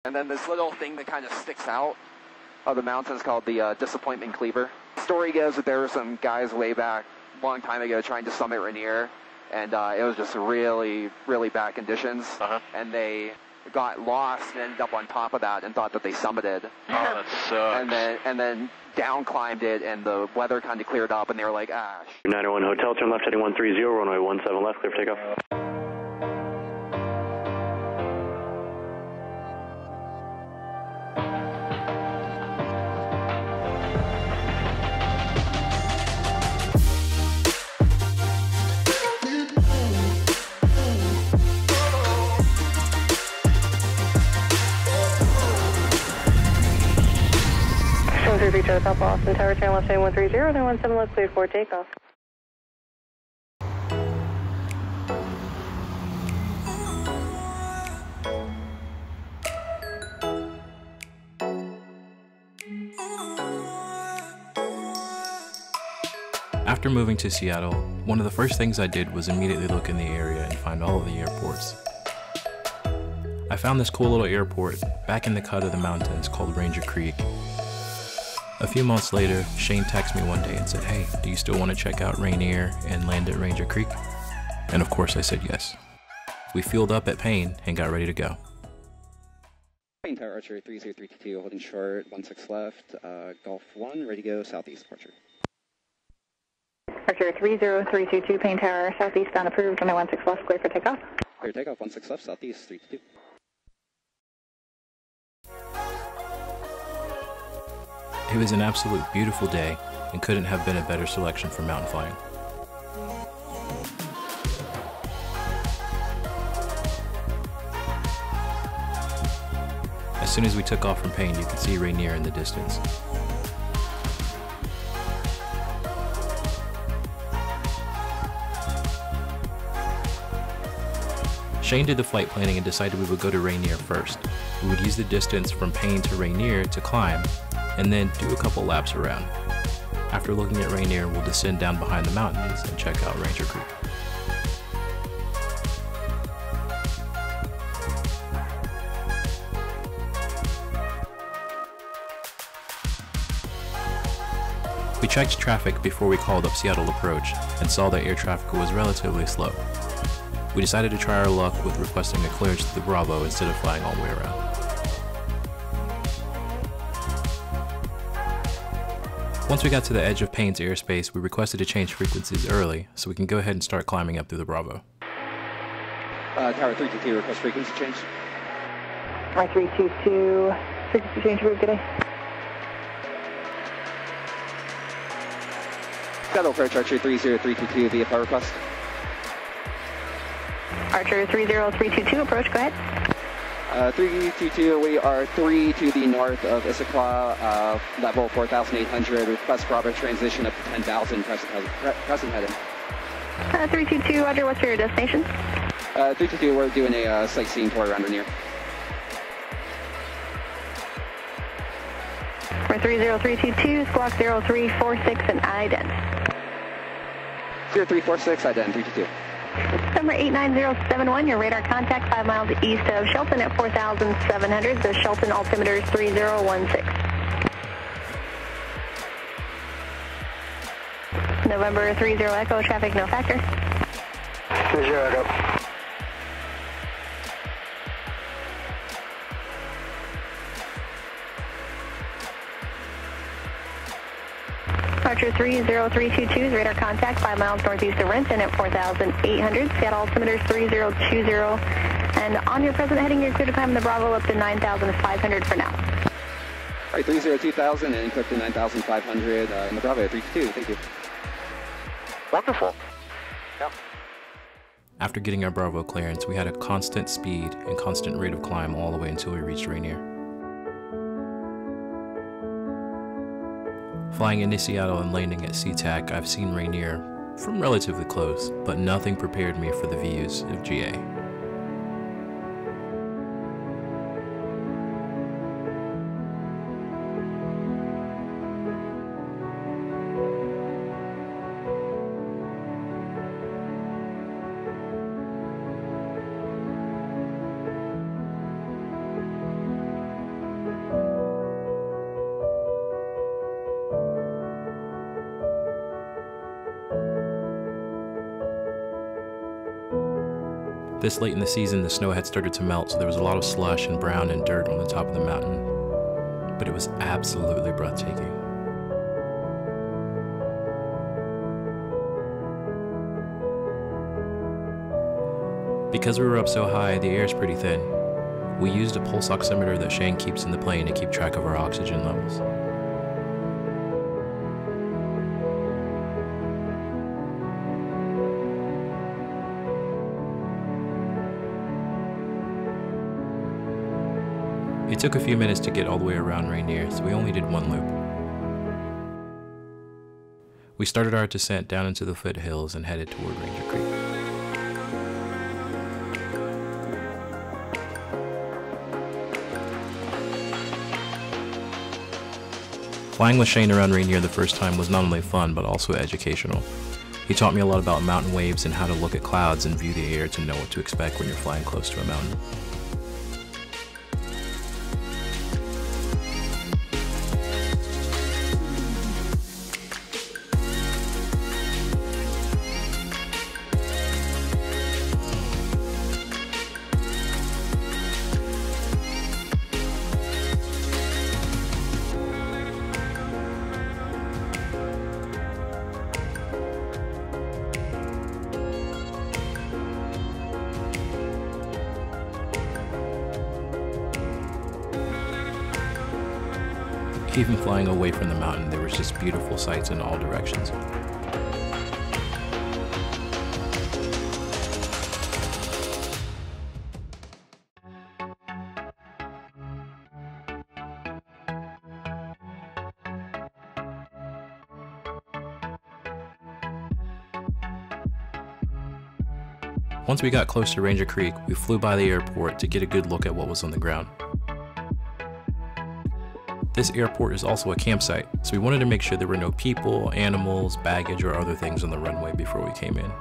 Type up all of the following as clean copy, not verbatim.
And then this little thing that kind of sticks out of the mountain is called the disappointment cleaver. The story goes that there were some guys way back, long time ago, trying to summit Rainier, and it was just really, really bad conditions. And they got lost and ended up on top of that and thought that they summited. Oh, that sucks. And then down climbed it, and the weather kind of cleared up, and they were like, ah. 901 Hotel, turn left heading 130, runway 17 left, clear for takeoff. South Boston Tower, turn left heading 130, 917 left, cleared for takeoff. After moving to Seattle, one of the first things I did was immediately look in the area and find all of the airports. I found this cool little airport back in the cut of the mountains called Ranger Creek. A few months later, Shane texted me one day and said, "Hey, do you still want to check out Rainier and land at Ranger Creek?" And of course I said yes. We fueled up at Paine and got ready to go. Paine Tower, Archer 30322, holding short, 16 left, Golf 1, ready to go, southeast, Archer. Archer 30322, Paine Tower, southeast, unapproved, runway 16 left, clear for takeoff. Clear takeoff, 16 left, southeast, 322. It was an absolute beautiful day and couldn't have been a better selection for mountain flying. As soon as we took off from Paine, you could see Rainier in the distance. Shane did the flight planning and decided we would go to Rainier first. We would use the distance from Paine to Rainier to climb, and then do a couple laps around. After looking at Rainier, we'll descend down behind the mountains and check out Ranger Creek. We checked traffic before we called up Seattle Approach and saw that air traffic was relatively slow. We decided to try our luck with requesting a clearance to the Bravo instead of flying all the way around. Once we got to the edge of Paine's airspace, we requested to change frequencies early so we can go ahead and start climbing up through the Bravo. Tower 322, request frequency change. R322, frequency change approved today. Seattle approach, Archer 30322, VFR request. Archer 30322, approach, go ahead. 322, we are 3 to the north of Issaquah, level 4,800, request Bravo transition up to 10,000, present heading. 322, Roger, what's your destination? 322, we're doing a sightseeing tour around Rainier. We're 30322, squawk 0346 and ident. 0346, ident, 322. Number 89071, your radar contact 5 miles east of Shelton at 4,700. The Shelton altimeter is 3016. November 30 Echo, traffic no factor. 30 Echo. Archer 30322's radar contact 5 miles northeast of Renton at 4,800. Seattle altimeter is 3020. And on your present heading, you're clear to climb the Bravo up to 9,500 for now. All right, 302,000 and clip to 9,500 in the Bravo 322. Thank you. Wonderful. Yeah. After getting our Bravo clearance, we had a constant speed and constant rate of climb all the way until we reached Rainier. Flying into Seattle and landing at SeaTac, I've seen Rainier from relatively close, but nothing prepared me for the views of GA. This late in the season, the snow had started to melt, so there was a lot of slush and brown and dirt on the top of the mountain. But it was absolutely breathtaking. Because we were up so high, the air is pretty thin. We used a pulse oximeter that Shane keeps in the plane to keep track of our oxygen levels. It took a few minutes to get all the way around Rainier, so we only did one loop. We started our descent down into the foothills and headed toward Ranger Creek. Flying with Shane around Rainier the first time was not only fun, but also educational. He taught me a lot about mountain waves and how to look at clouds and view the air to know what to expect when you're flying close to a mountain. Even flying away from the mountain, there was just beautiful sights in all directions. Once we got close to Ranger Creek, we flew by the airport to get a good look at what was on the ground. This airport is also a campsite, so we wanted to make sure there were no people, animals, baggage, or other things on the runway before we came in.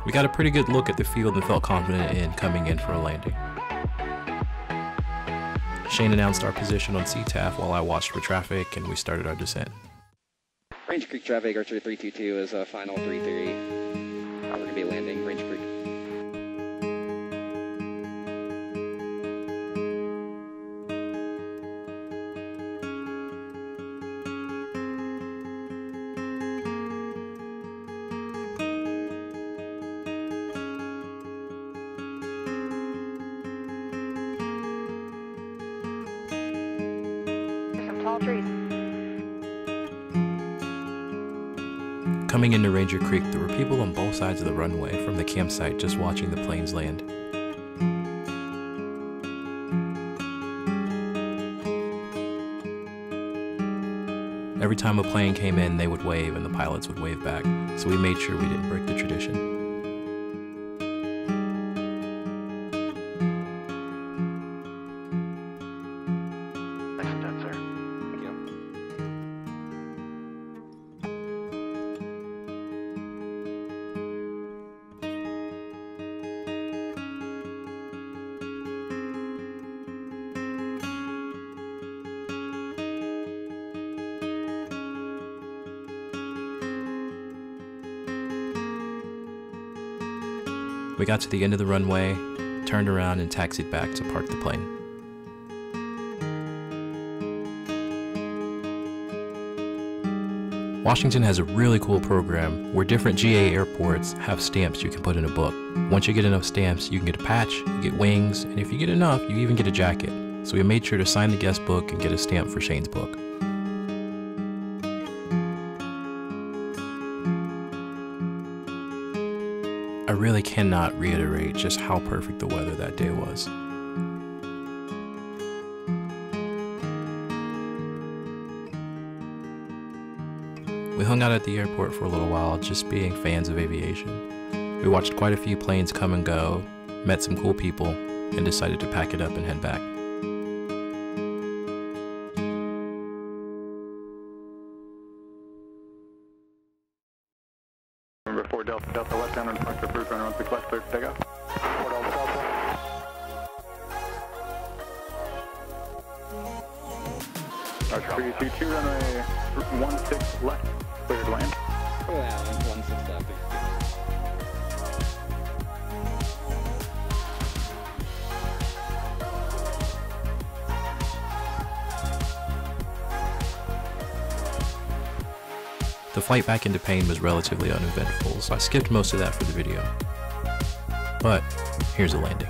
We got a pretty good look at the field and felt confident in coming in for a landing. Shane announced our position on CTAF while I watched for traffic, and we started our descent. Ranger Creek traffic, Archer 322 is final 33. We're going to be landing Ranger Creek. Tall trees. Coming into Ranger Creek, there were people on both sides of the runway from the campsite just watching the planes land. Every time a plane came in, they would wave and the pilots would wave back, so we made sure we didn't break the tradition. We got to the end of the runway, turned around and taxied back to park the plane. Washington has a really cool program where different GA airports have stamps you can put in a book. Once you get enough stamps, you can get a patch, you get wings, and if you get enough, you even get a jacket. So we made sure to sign the guest book and get a stamp for Shane's book. I really cannot reiterate just how perfect the weather that day was. We hung out at the airport for a little while, just being fans of aviation. We watched quite a few planes come and go, met some cool people, and decided to pack it up and head back. Number 4 Delta, Delta left down on departure approved, runner 16 left, clear for takeoff. 4 Delta, Delta. Archer 322, runway 16 left, clear to land. Oh yeah, 16 left. The flight back into Paine was relatively uneventful, so I skipped most of that for the video. But here's the landing.